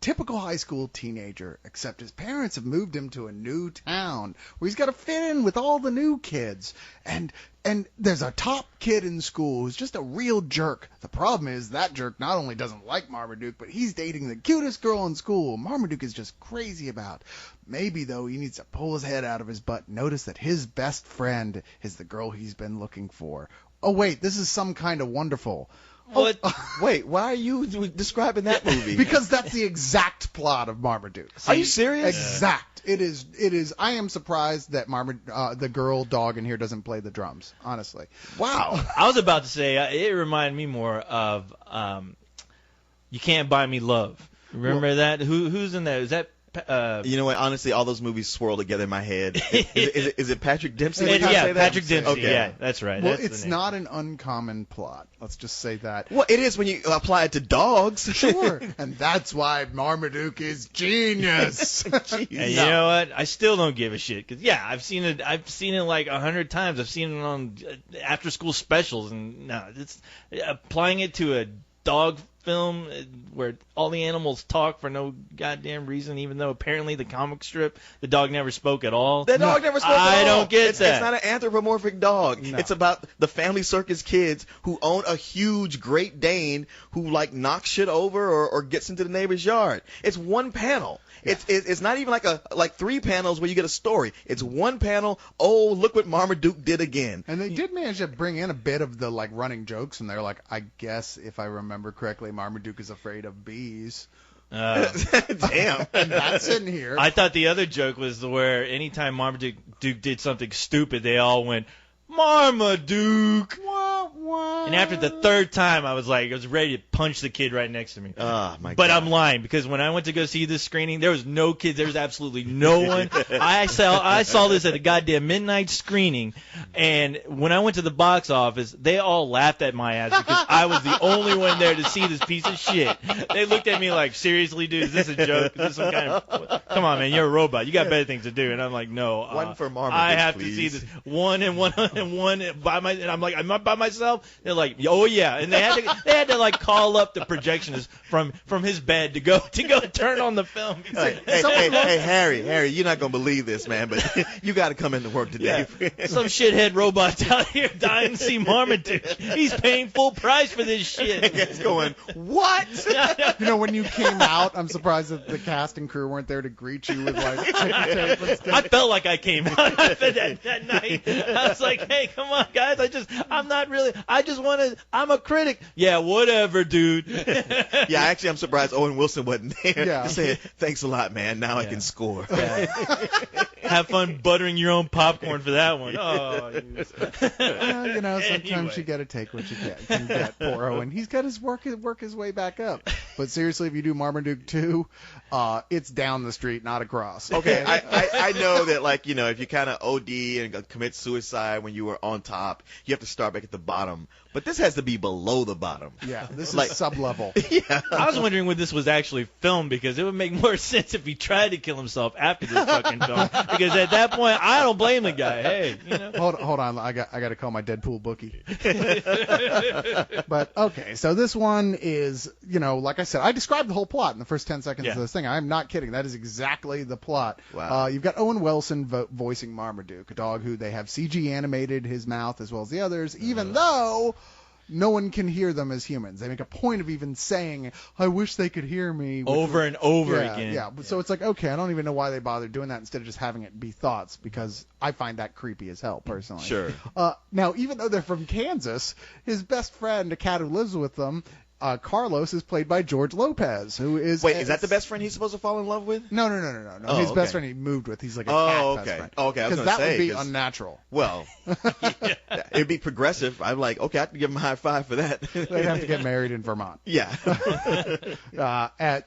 typical high school teenager, except his parents have moved him to a new town where he's got to fit in with all the new kids. And there's a top kid in school who's just a real jerk. The problem is that jerk not only doesn't like Marmaduke, but he's dating the cutest girl in school Marmaduke is just crazy about. Maybe, though, he needs to pull his head out of his butt and notice that his best friend is the girl he's been looking for. Oh, wait, this is Some Kind of Wonderful. What? Wait, why are you describing that movie? Because that's the exact plot of Marmaduke. Are you serious? Exact. It is. I am surprised that the girl dog in here doesn't play the drums, honestly. Wow. I was about to say, it reminded me more of You Can't Buy Me Love. Remember that? Who's in that? Is that... you know what? Honestly, all those movies swirl together in my head. Is it Patrick Dempsey? Yeah, Patrick Dempsey. Okay. Yeah, that's right. Well, that's it's not an uncommon plot. Let's just say that. Well, it is when you apply it to dogs. Sure. And that's why Marmaduke is genius. And you know what? I still don't give a shit. Cause yeah, I've seen it like 100 times. I've seen it on after-school specials, and no, it's applying it to a dog film where all the animals talk for no goddamn reason, even though apparently the comic strip, the dog never spoke at all. The dog never spoke at all. I don't get that. It's not an anthropomorphic dog. No. It's about the family circus kids who own a huge Great Dane who like knocks shit over or gets into the neighbor's yard. It's one panel. Yeah. It's not even like 3 panels where you get a story. It's one panel. Oh, look what Marmaduke did again. And they did manage to bring in a bit of the like running jokes, and they're like, I guess if I remember correctly, Marmaduke is afraid of bees. Damn. And that's in here. I thought the other joke was where anytime Marmaduke did something stupid, they all went, Marmaduke! And after the 3rd time, I was ready to punch the kid right next to me. Oh, my God. But I'm lying, because when I went to go see this screening, there was no kids. There was absolutely no one. I saw this at a goddamn midnight screening, and when I went to the box office, they all laughed at my ass because I was the only one there to see this piece of shit. They looked at me like, seriously, dude, is this a joke? Is this some kind of... Come on, man, you're a robot. You got better things to do. And I'm like, no. One for Marmaduke, I have please. to see this. One by my... And I'm like, I'm not by myself? They're like, oh yeah, and they had to like call up the projectionist from his bed to go turn on the film. Hey, Harry, you're not gonna believe this, man, but you got to come into work today. Yeah. Some shithead robot's out here dying to see Marmaduke. He's paying full price for this shit. He's going, what? You know, when you came out, I'm surprised that the cast and crew weren't there to greet you with like ticker tape and stuff. I felt like I came out that night. I was like, hey, come on, guys. I'm a critic. Yeah, whatever, dude. Yeah, actually, I'm surprised Owen Wilson wasn't there. Yeah. He said, thanks a lot, man. Now I can score. Yeah. Have fun buttering your own popcorn for that one. Oh, Well, you know, sometimes Anyway. you got to take what you can get. Poor Owen. He's got his work his way back up. But seriously, if you do Marmaduke 2, it's down the street, not across. Okay, I know that, like, you know, if you kind of OD and commit suicide when you were on top, you have to start back at the bottom. But this has to be below the bottom. Yeah, this Like- is sub-level. Yeah. I was wondering when this was actually filmed, because it would make more sense if he tried to kill himself after this fucking film. Because at that point, I don't blame the guy. Hey, you know. Hold on, I got to call my Deadpool bookie. But okay, so this one is, you know, like I said, I described the whole plot in the first 10 seconds of this thing. I'm not kidding. That is exactly the plot. Wow. You've got Owen Wilson voicing Marmaduke, a dog who they have CG animated his mouth as well as the others, even though no one can hear them as humans. They make a point of even saying, I wish they could hear me. Over and over again. Yeah, so it's like, okay, I don't even know why they bothered doing that instead of just having it be thoughts, because I find that creepy as hell, personally. Sure. Now, even though they're from Kansas, his best friend, a cat who lives with them, Carlos, is played by George Lopez, who is... Wait, is that the best friend he's supposed to fall in love with? No. Oh, His okay. best friend he moved with. He's like a cat best friend. Okay, I was Because going to that say. would be 'cause- unnatural. Well, it'd be progressive. I'm like, okay, I can give him a high five for that. They'd have to get married in Vermont. Yeah. And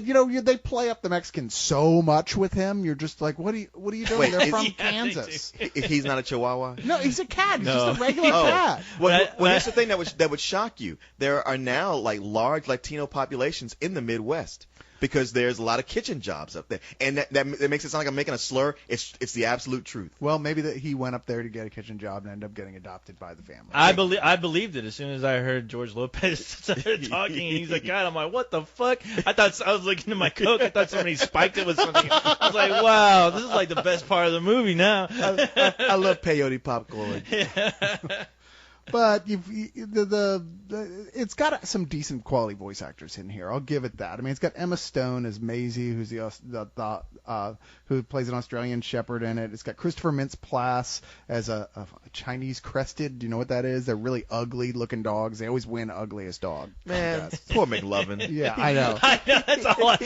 you know, they play up the Mexicans so much with him. You're just like, what are you doing? Wait, They're is- from Yeah, they Kansas. He's not a Chihuahua? No, he's a cat. He's No. just a regular Oh. cat. Well, But I- here's the thing that would shock you. There are now now like large Latino populations in the Midwest because there's a lot of kitchen jobs up there, and that makes it sound like I'm making a slur. It's the absolute truth. Well, maybe that he went up there to get a kitchen job and ended up getting adopted by the family. I believed it as soon as I heard George Lopez started talking. And he's like, God, I'm like, what the fuck? I was looking at my Coke. I thought somebody spiked it with something. I was like, wow, this is like the best part of the movie now. I love peyote popcorn. But it's got some decent quality voice actors in here. I'll give it that. I mean, it's got Emma Stone as Maisie, who's who plays an Australian shepherd in it. It's got Christopher Mintz-Plasse as a Chinese crested. Do you know what that is? They're really ugly looking dogs. They always win ugliest dog. Man, poor McLovin. Yeah, I know. That's all.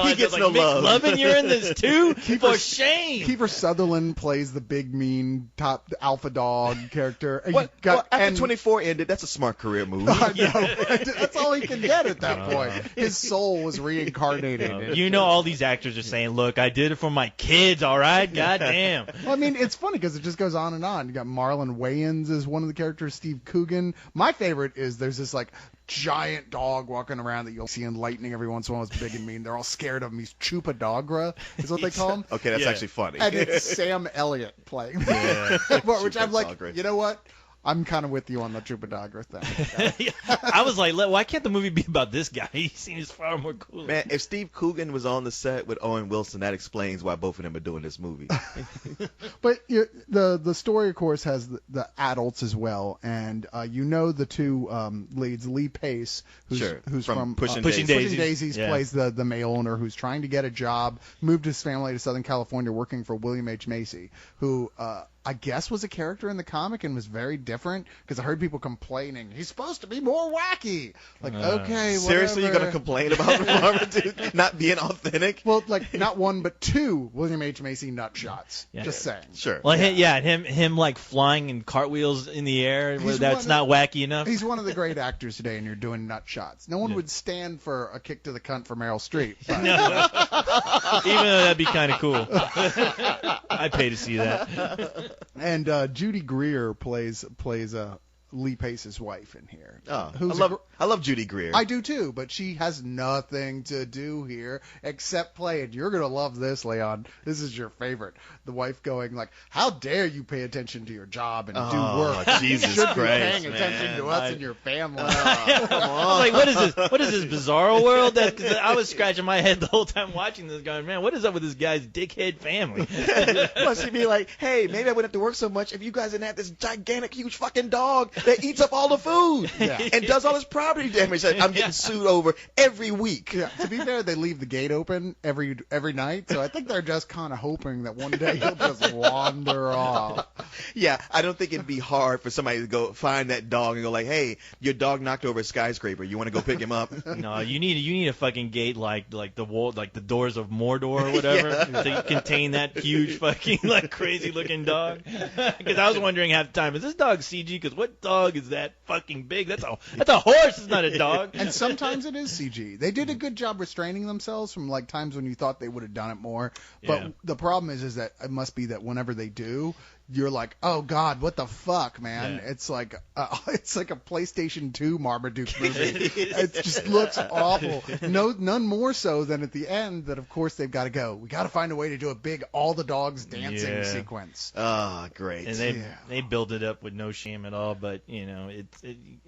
He gets no love. McLovin, you're in this too? For shame. Kiefer Sutherland plays the big mean top alpha dog character. And after 24 ended, that's a smart career move. I know. That's all he can get at that point. His soul was reincarnated. You know, all these actors are saying, look, I did it for my kids, all right? God damn. Well, I mean, it's funny because it just goes on and on. You got Marlon Wayans as one of the characters, Steve Coogan. My favorite is there's this, like, giant dog walking around that you'll see in Lightning every once in a while. It's big and mean. They're all scared of him. He's Chupadogra is what they call him. Okay, that's actually funny. And it's Sam Elliott playing. Yeah. Which I'm like, you know what? I'm kind of with you on the Chupadogra thing. I was like, why can't the movie be about this guy? He seems far more cool. Man, if Steve Coogan was on the set with Owen Wilson, that explains why both of them are doing this movie. But the story, of course, has the adults as well, and the two leads, Lee Pace, who's from Pushing Daisies, plays the male owner who's trying to get a job, moved his family to Southern California, working for William H. Macy, who I guess was a character in the comic and was very different because I heard people complaining he's supposed to be more wacky. Like, okay, seriously, you're gonna complain about Marmaduke not being authentic? Well, like not one but two William H. Macy nut shots. Yeah. Just saying. Sure. Well, him like flying in cartwheels in the air. That's not wacky enough. He's one of the great actors today, and you're doing nut shots. No one would stand for a kick to the cunt for Meryl Streep. No. Even though that'd be kind of cool. I'd pay to see that. And Judy Greer plays Lee Pace's wife in here. Oh, I love Judy Greer. I do too, but she has nothing to do here except play it. You're gonna love this, Leon. This is your favorite. The wife going like, "How dare you pay attention to your job and do work? Jesus you should Christ, be paying man. attention to us and your family." I was like, what is this? What is this bizarro world? Cause I was scratching my head the whole time watching this, going, man, what is up with this guy's dickhead family? Well, she'd be like, hey, maybe I wouldn't have to work so much if you guys didn't have this gigantic, huge fucking dog that eats up all the food and does all this property damage that I'm getting sued over every week. Yeah. To be fair, they leave the gate open every night, so I think they're just kind of hoping that one day he'll just wander off. Yeah, I don't think it'd be hard for somebody to go find that dog and go like, hey, your dog knocked over a skyscraper. You want to go pick him up? No, you need a fucking gate like the wall, like the doors of Mordor or whatever, to contain that huge fucking like crazy looking dog. Because I was wondering half the time, is this dog CG? Because what dog is that fucking big? That's a horse. It's not a dog. And sometimes it is CG. They did a good job restraining themselves from like times when you thought they would have done it more. But the problem is that it must be that whenever they do, you're like, oh God, what the fuck, man? Yeah. It's like a PlayStation 2 Marmaduke movie. It just looks awful. None more so than at the end that, of course, they've got to go. We got to find a way to do a big all the dogs dancing sequence. Ah, great. And they build it up with no shame at all. But you know,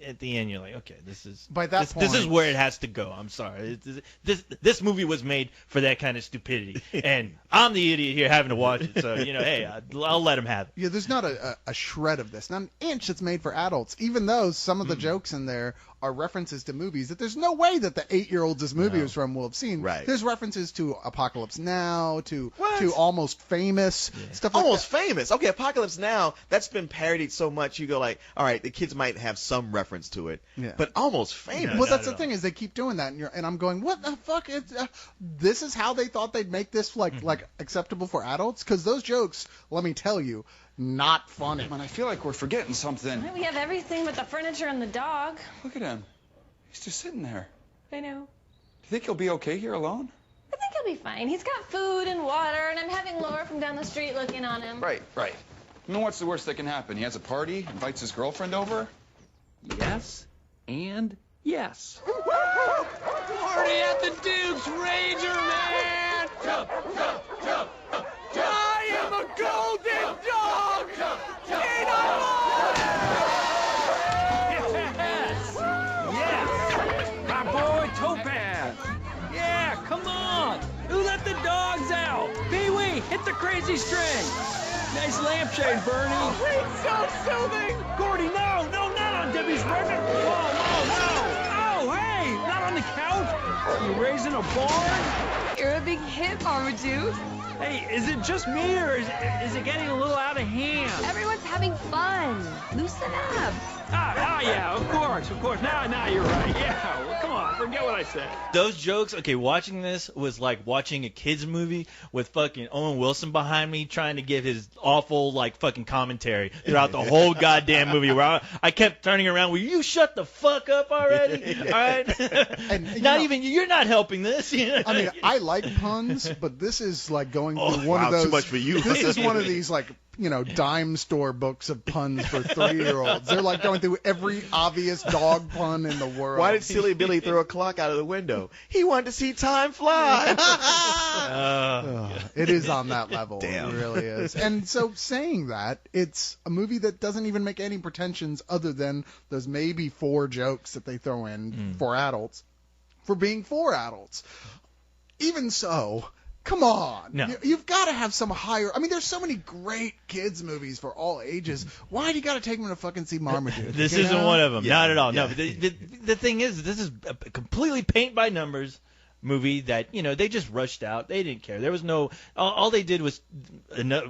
at the end, you're like, okay, this is this is where it has to go. I'm sorry. This movie was made for that kind of stupidity, and I'm the idiot here having to watch it. So you know, hey, I'll let him have it. Yeah, there's not a shred of this, not an inch that's made for adults, even though some of the jokes in there are references to movies that there's no way that the 8-year-olds this movie is from will have seen. Right. There's references to Apocalypse Now, to Almost Famous, stuff like Almost that. Famous. Okay, Apocalypse Now, that's been parodied so much you go like, all right, the kids might have some reference to it, but Almost Famous. Well, that's the thing is they keep doing that, and I'm going, what the fuck? This is how they thought they'd make this like acceptable for adults? Because those jokes, let me tell you, not funny. Man, I feel like we're forgetting something. We have everything but the furniture and the dog. Look at him. He's just sitting there. I know. Do you think he'll be okay here alone? I think he'll be fine. He's got food and water, and I'm having Laura from down the street looking on him. Right. I mean, what's the worst that can happen? He has a party, invites his girlfriend over? Yes, and Yes. Party at the Duke's Ranger, man! Jump, jump, jump, jump! I am a golden dog! Yes! Yes! My boy Topaz! Yeah, come on! Who let the dogs out? Pee-wee, hit the crazy string! Nice lampshade, Bernie! Oh, it's so soothing! Gordy, no! No, not on Debbie's record! Oh, hey! Not on the couch! Are you raising a barn? You're a big hit, Marmaduke. Hey, is it just me, or is it getting a little out of hand? Everyone's having fun. Loosen up. Yeah, of course. Now you're right. Yeah, well, come on, forget what I said. Those jokes, okay, watching this was like watching a kid's movie with fucking Owen Wilson behind me trying to give his awful, like, fucking commentary throughout the whole goddamn movie where I kept turning around, will you shut the fuck up already? All right? And you're not helping this. You know? I mean, I like puns, but this is like going through one wow, of those. too much for you. This is one of these, like, dime store books of puns for 3-year-olds. They're like going through every obvious dog pun in the world. Why did Silly Billy throw a clock out of the window? He wanted to see time fly. It is on that level. Damn. It really is. And so saying that, it's a movie that doesn't even make any pretensions other than those maybe 4 jokes that they throw in for adults for being for adults. Even so, come on. No. You've got to have some higher... I mean, there's so many great kids movies for all ages. Why do you got to take them to fucking see Marmaduke? This you isn't know? one of them. Yeah, Not at all. yeah. No, but the thing is, this is a completely paint by numbers movie that, they just rushed out. They didn't care. There was no... All they did was,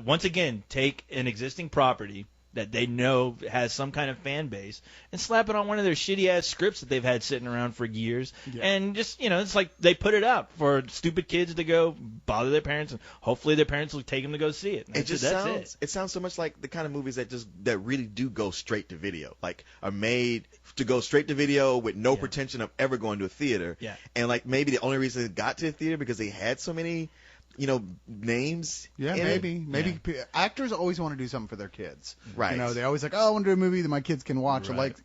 once again, take an existing property that they know has some kind of fan base and slap it on one of their shitty-ass scripts that they've had sitting around for years. Yeah. And just, it's like they put it out for stupid kids to go bother their parents, and hopefully their parents will take them to go see it. It sounds so much like the kind of movies that really do go straight to video, like are made to go straight to video with no pretension of ever going to a theater. Yeah. And like maybe the only reason it got to the theater because they had so many names. Yeah, in maybe. it. Maybe actors always want to do something for their kids. Right. They always like, oh, I want to do a movie that my kids can watch. Right. Or like,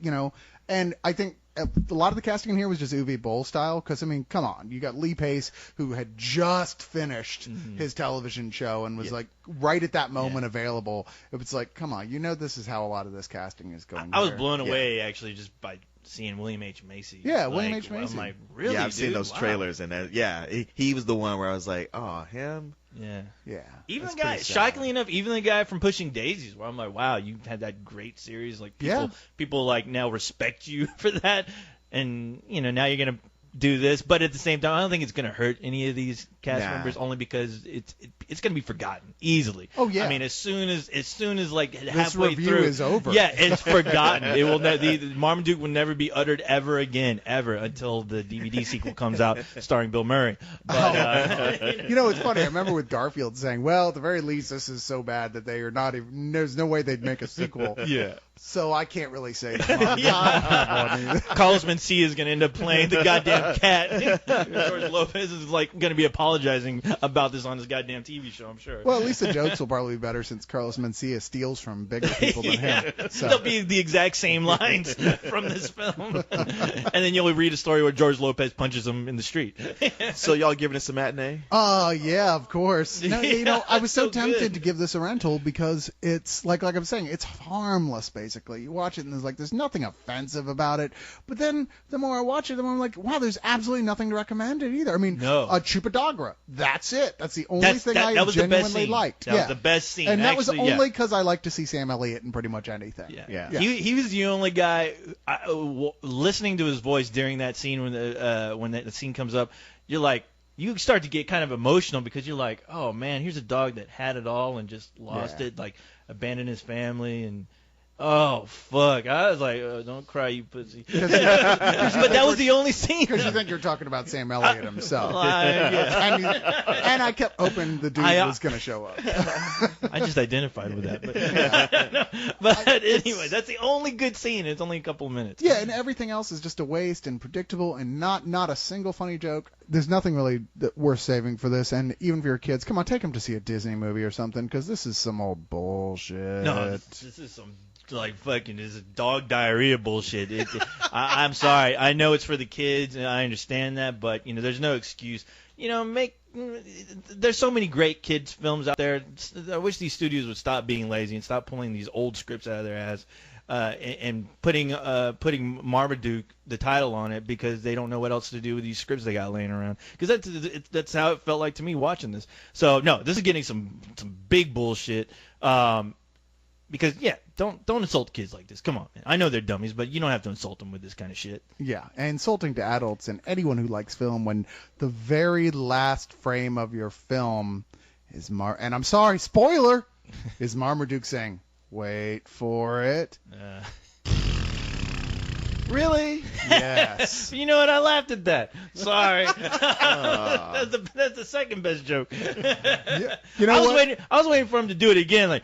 and I think a lot of the casting in here was just Uwe Boll style. Because, I mean, come on. You got Lee Pace, who had just finished his television show and was like right at that moment available. It was like, come on. This is how a lot of this casting is going. I was there. blown away, actually, just by seeing William H. Macy. Yeah, William H. Macy. I'm like, really, I've seen dude? those Wow. trailers, and he was the one where I was like, oh, him. Yeah. Yeah. Even that's the guy, pretty sad. shockingly enough, even the guy from Pushing Daisies, where I'm like, wow, you had that great series. Like, people like now respect you for that, and now you're gonna do this. But at the same time, I don't think it's gonna hurt any of these cast members, only because it's gonna be forgotten easily. Oh yeah. I mean, as soon as like this halfway review through is over. yeah, it's forgotten. It will the Marmaduke will never be uttered ever again, ever until the DVD sequel comes out starring Bill Murray. But it's funny. I remember with Garfield saying, well, at the very least, this is so bad that they are not even, there's no way they'd make a sequel. Yeah. So I can't really say that. Carlos Mencia is going to end up playing the goddamn cat. George Lopez is like going to be apologizing about this on his goddamn TV show, I'm sure. Well, at least the jokes will probably be better since Carlos Mencia steals from bigger people than him. So. They'll be the exact same lines from this film. And then you'll read a story where George Lopez punches him in the street. So y'all giving us a matinee? Yeah, of course. No, I was so tempted to give this a rental because it's like I'm saying, it's harmless basically. You watch it and there's nothing offensive about it. But then the more I watch it, the more I'm like, wow, there's absolutely nothing to recommend it either. I mean, Chupacabra. That's it. That's the only thing I genuinely liked. That was the best scene. And that was only because I like to see Sam Elliott in pretty much anything. Yeah. He was the only guy listening to his voice during that scene when the scene comes up. You're like, you start to get kind of emotional because you're like, oh man, here's a dog that had it all and just lost it, like abandoned his family and. Oh, fuck. I was like, don't cry, you pussy. But that was the only scene. Because you think you're talking about Sam Elliott himself. Yeah. And I kept hoping the dude was going to show up. I just identified with that. But anyway, that's the only good scene. It's only a couple of minutes. Yeah, and everything else is just a waste and predictable and not a single funny joke. There's nothing really worth saving for this. And even for your kids, come on, take them to see a Disney movie or something because this is some old bullshit. No, this is some like fucking this dog diarrhea bullshit. I'm sorry. I know it's for the kids, and I understand that, but there's no excuse. There's so many great kids films out there. I wish these studios would stop being lazy and stop pulling these old scripts out of their ass and putting Marmaduke the title on it because they don't know what else to do with these scripts they got laying around. Because that's how it felt like to me watching this. So no, this is getting some big bullshit. Because don't insult kids like this. Come on, man. I know they're dummies, but you don't have to insult them with this kind of shit. Yeah, and insulting to adults and anyone who likes film when the very last frame of your film is and I'm sorry, spoiler, is Marmaduke saying, "Wait for it." Really? Yes. You know what? I laughed at that. Sorry. That's the second best joke. Yeah. You know what? I was waiting for him to do it again, like.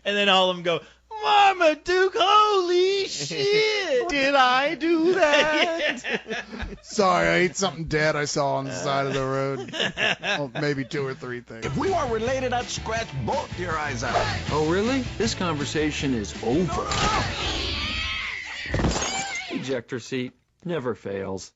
And then all of them go, Marmaduke, holy shit! Did I do that? Sorry, I ate something dead I saw on the side of the road. Well, maybe 2 or 3 things. If we weren't related, I'd scratch both your eyes out. Oh, really? This conversation is over. Ejector seat never fails.